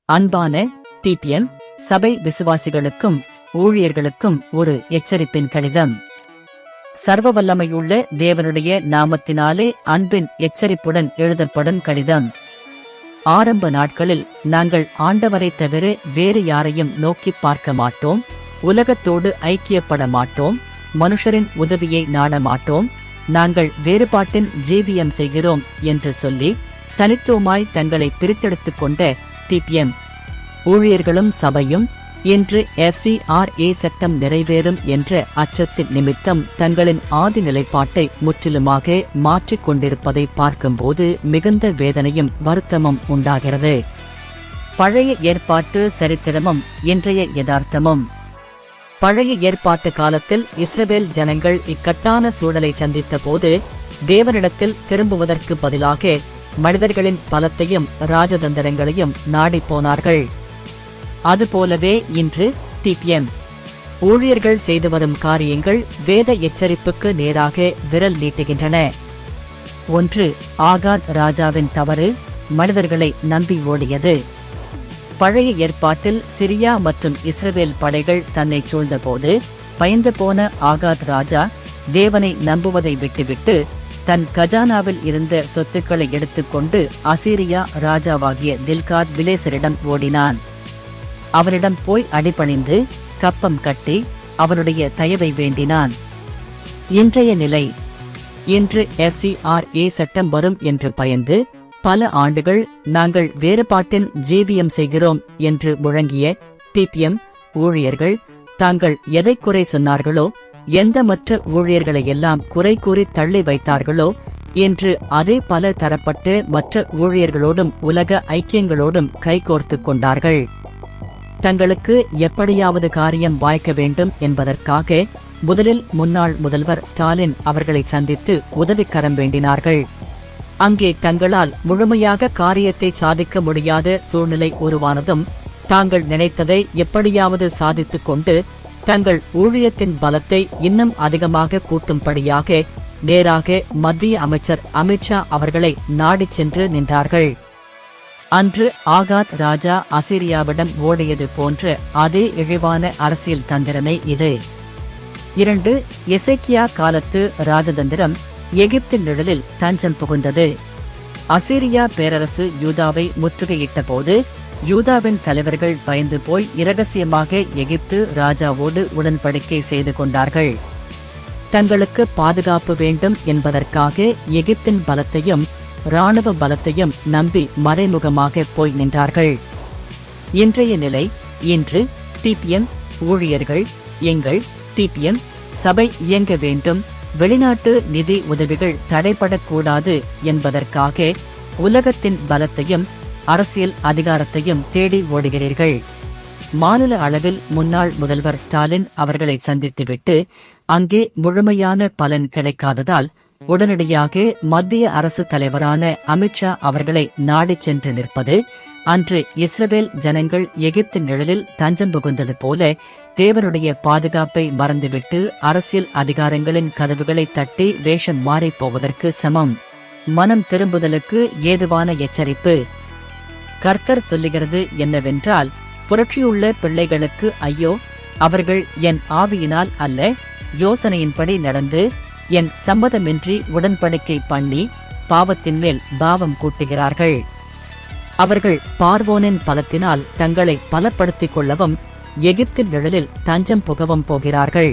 அன்பான டிபிஎம் சபை விசுவாசிகளுக்கும் ஊழியர்களுக்கும் ஒரு எச்சரிப்பின் கடிதம். சர்வ வல்லமையுள்ள தேவனுடைய நாமத்தினாலே அன்பின் எச்சரிப்புடன் எழுதப்படும் கடிதம். ஆரம்ப நாட்களில் நாங்கள் ஆண்டவரைத் தவிர வேறு யாரையும் நோக்கி பார்க்க மாட்டோம், உலகத்தோடு ஐக்கியப்பட மாட்டோம், மனுஷரின் உதவியை நாட மாட்டோம், நாங்கள் வேறுபாட்டின் ஜீவியம் செய்கிறோம் என்று சொல்லி தனித்துவமாய் தங்களை பிரித்தெடுத்துக் கொண்ட டிபிஎம் ஊழியர்களும் சபையும் இன்று FCRA சட்டம் நிறைவேறும் என்ற அச்சத்தின் நிமித்தம் தங்களின் ஆதி நிலைப்பாட்டை முற்றிலுமாக மாற்றிக் கொண்டிருப்பதை பார்க்கும்போது மிகுந்த வேதனையும் வருத்தமும் உண்டாகிறது. பழைய ஏற்பாட்டு சரித்திரமும் இன்றைய யதார்த்தமும். பழைய ஏற்பாட்டு காலத்தில் இஸ்ரவேல் ஜனங்கள் இக்கட்டான சூழலை சந்தித்த போது தேவனிடத்தில் திரும்புவதற்கு பதிலாக மனிதர்களின் பலத்தையும் ராஜதந்திரங்களையும் நாடிப்போனார்கள். அதுபோலவே இன்று டிபிஎம் ஊழியர்கள் செய்து வரும் காரியங்கள் வேத எச்சரிப்புக்கு நேராக விரல் நீட்டுகின்றன. 1. ஆகாத் ராஜாவின் தவறு, மனிதர்களை நம்பி ஓடியது. பழைய ஏற்பாட்டில் சிரியா மற்றும் இஸ்ரவேல் படைகள் தன்னை சூழ்ந்தபோது பயந்து போன ஆகாத் ராஜா தேவனை நம்புவதை விட்டுவிட்டு தன் கஜானாவில் இருந்த சொத்துக்களை எடுத்துக்கொண்டு அசீரியா ராஜாவாகிய தில்காத் பிலேசரிடம் ஓடினான். அவரிடம் போய் அடிபணிந்து கப்பம் கட்டி அவருடைய தயவை வேண்டினான். இன்றைய நிலை. இன்று FCRA சட்டம் வரும் என்று பயந்து பல ஆண்டுகள் நாங்கள் வேறுபாட்டின் ஜீவியம் செய்கிறோம் என்று முழங்கிய டிபிஎம் ஊழியர்கள் தாங்கள் எதை குறை சொன்னார்களோ, எந்த மற்ற ஊழியர்களை எல்லாம் குறை கூறி தள்ளி வைத்தார்களோ, இன்று அதே பல தரப்பட்டு மற்ற ஊழியர்களோடும் உலக ஐக்கியங்களோடும் கைகோர்த்துக் கொண்டார்கள். தங்களுக்கு எப்படியாவது காரியம் வாய்க்க வேண்டும் என்பதற்காக முதலில் முன்னாள் முதல்வர் ஸ்டாலின் அவர்களை சந்தித்து உதவிக்கரம் வேண்டினார்கள். அங்கே தங்களால் முழுமையாக காரியத்தை சாதிக்க முடியாத சூழ்நிலை உருவானதும் தாங்கள் நினைத்ததை எப்படியாவது சாதித்துக் கொண்டு தங்கள் ஊழியத்தின் பலத்தை இன்னும் அதிகமாக கூட்டும்படியாக நேராக மத்திய அமைச்சர் அமித்ஷா அவர்களை நாடிச் சென்று நின்றார்கள். அன்று ஆகாத் ராஜா அசீரியாவிடம் ஓடியது போன்ற அதே இழிவான அரசியல் தந்திரமே இது. 2. எசேக்கியா காலத்து ராஜதந்திரம் எகிப்தின் நிழலில் தஞ்சம் புகுந்தது. அசீரியா பேரரசு யூதாவை முற்றுகையிட்ட போது யூதாவின் தலைவர்கள் பயந்து போய் இரகசியமாக எகிப்து ராஜாவோடு உடன்படிக்கை செய்து கொண்டார்கள். தங்களுக்கு பாதுகாப்பு வேண்டும் என்பதற்காக எகிப்தின் பலத்தையும் இராணுவ பலத்தையும் நம்பி மறைமுகமாக போய் நின்றார்கள். இன்றைய நிலை. இன்று டிபிஎம் ஊழியர்கள் எங்கள் டிபிஎம் சபை இயங்க வேண்டும், வெளிநாட்டு நிதி உதவிகள் தடைபடக்கூடாது என்பதற்காக உலகத்தின் பலத்தையும் அரசியல் அதிகாரத்தையும் தேடி ஓடுகிறீர்கள். மாநில அளவில் முன்னாள் முதல்வர் ஸ்டாலின் அவர்களை சந்தித்துவிட்டு அங்கே முழுமையான பலன் கிடைக்காததால் உடனடியாக மத்திய அரசு தலைவரான அமித்ஷா அவர்களை நாடிச் சென்று நிற்பது அன்று இஸ்ரவேல் ஜனங்கள் எகிப்தின் நிழலில் தஞ்சம் புகுந்தது போல தேவனுடைய பாதுகாப்பை மறந்துவிட்டு அரசியல் அதிகாரங்களின் கதவுகளை தட்டி வேஷம் மாறிப் போவதற்கு சமம். மனம் திரும்புதலுக்கு ஏதுவான எச்சரிப்பு. கர்த்தர் சொல்லுகிறது என்னவென்றால், புரட்சியுள்ள பிள்ளைகளுக்கு ஐயோ, அவர்கள் என் ஆவியினால் அல்ல, யோசனையின்படி நடந்து என் சம்மதமின்றி உடன்படிக்கை பண்ணி பாவத்தின் மேல் பாவம் கூட்டுகிறார்கள். அவர்கள் பார்வோனின் பலத்தினால் தங்களை பலப்படுத்திக் கொள்ளவும் எகிப்தின் நிழலில் தஞ்சம் புகவும் போகிறார்கள்.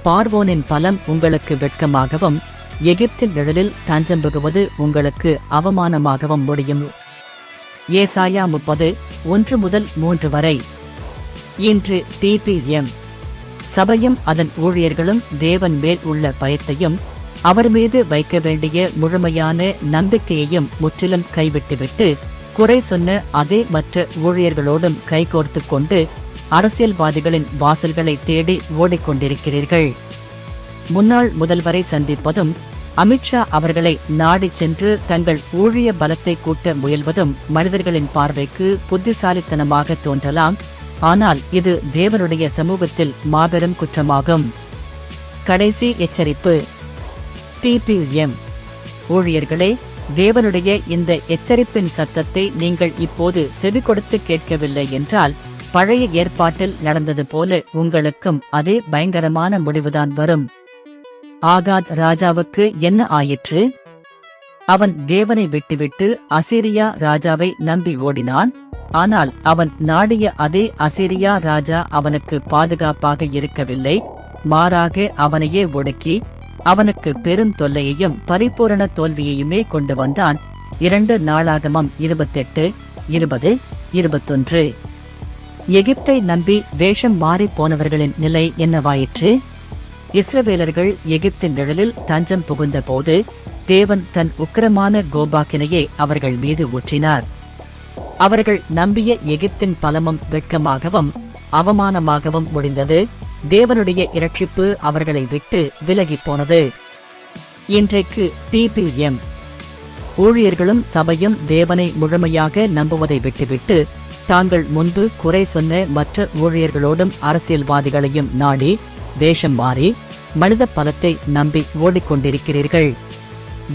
பார்வோனின் பலம் உங்களுக்கு வெட்கமாகவும் எகிப்தின் நிழலில் தஞ்சம் புகுவது உங்களுக்கு அவமானமாகவும் முடியும். ஏசாயா 30:1-3 வரை. இன்று டிபிஎம் சபையும் அதன் ஊழியர்களும் தேவன் மேல் உள்ள பயத்தையும் அவர் மீது வைக்க வேண்டிய முழுமையான நம்பிக்கையையும் முற்றிலும் கைவிட்டுவிட்டு குறை சொன்ன அதே மற்ற ஊழியர்களோடும் கைகோர்த்துக் கொண்டு அரசியல்வாதிகளின் வாசல்களை தேடி ஓடிக்கொண்டிருக்கிறீர்கள். முன்னாள் முதல்வரை சந்திப்பதும் அமித்ஷா அவர்களை நாடிச் சென்று தங்கள் ஊழிய பலத்தை கூட்ட முயல்வதும் மனிதர்களின் பார்வைக்கு புத்திசாலித்தனமாக தோன்றலாம். ஆனால் இது தேவனுடைய சமூகத்தில் மாபெரும் குற்றமாகும். கடைசி எச்சரிப்பு. டிபிஎம் ஊழியர்களே, தேவனுடைய இந்த எச்சரிப்பின் சத்தத்தை நீங்கள் இப்போது செவி கொடுத்து கேட்கவில்லை என்றால், பழைய ஏற்பாட்டில் நடந்தது போல உங்களுக்கும் அதே பயங்கரமான முடிவுதான் வரும். ஆகாத் ராஜாவுக்கு என்ன ஆயிற்று? அவன் தேவனை விட்டுவிட்டு அசீரியா ராஜாவை நம்பி ஓடினான். ஆனால் அவன் நாடிய அதே அசீரியா ராஜா அவனுக்கு பாதுகாப்பாக இருக்கவில்லை. மாறாக அவனையே ஒடுக்கி அவனுக்கு பெரும் தொல்லையையும் பரிபூரண தோல்வியையுமே கொண்டு வந்தான். 2 நாளாகமம் 28:20-21. எகிப்தை நம்பி வேஷம் மாறிப் போனவர்களின் நிலை என்னவாயிற்று? இஸ்ரவேலர்கள் எகிப்தின் நிழலில் தஞ்சம் புகுந்தபோது தேவன் தன் உக்கிரமான கோபாக்கினையை அவர்கள் மீது ஊற்றினார். அவர்கள் நம்பிய எகிப்தின் பலமும் வெட்கமாகவும் அவமானமாகவும் முடிந்தது. தேவனுடைய இரட்சிப்பு அவர்களை விட்டு விலகிப் போனது. இன்றைக்கு டிபிஎம் ஊழியர்களும் சபையும் தேவனை முழுமையாக நம்புவதை விட்டுவிட்டு தாங்கள் முன்பு குறை சொன்ன மற்ற ஊழியர்களோடும் அரசியல்வாதிகளையும் நாடி வேஷம் மாறி மனித பலத்தை நம்பி ஓடிக்கொண்டிருக்கிறீர்கள்.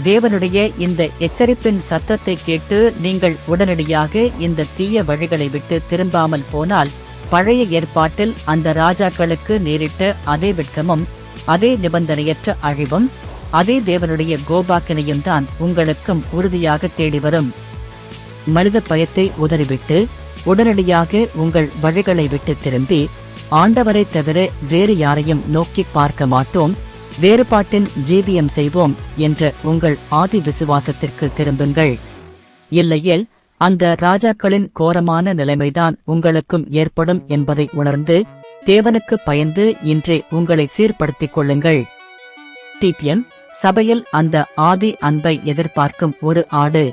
தேவனுடைய இந்த எச்சரிப்பின் சத்தத்தை கேட்டு நீங்கள் உடனடியாக இந்த தீய வழிகளை விட்டு திரும்பாமல் போனால், பழைய ஏற்பாட்டில் அந்த ராஜாக்களுக்கு நேரிட்ட அதே வெட்கமும் அதே நிபந்தனையற்ற அழிவும் அதே தேவனுடைய கோபாக்கினையும் தான் உங்களுக்கும் உறுதியாக தேடி வரும். மனித பயத்தை உதறிவிட்டு உடனடியாக உங்கள் வழிகளை விட்டு திரும்பி ஆண்டவரை தவிர வேறு யாரையும் நோக்கி பார்க்க மாட்டோம், வேறுபாட்டின் ஜீவியம் செய்வோம் என்ற உங்கள் ஆதி விசுவாசத்திற்கு திரும்புங்கள். இல்லையேல் அந்த ராஜாக்களின் கோரமான நிலைமைதான் உங்களுக்கும் ஏற்படும் என்பதை உணர்ந்து தேவனுக்கு பயந்து இன்றே உங்களை சீர்படுத்திக் கொள்ளுங்கள். டிபிஎம் சபையில் அந்த ஆதி அன்பை எதிர்பார்க்கும் ஒரு ஆடு.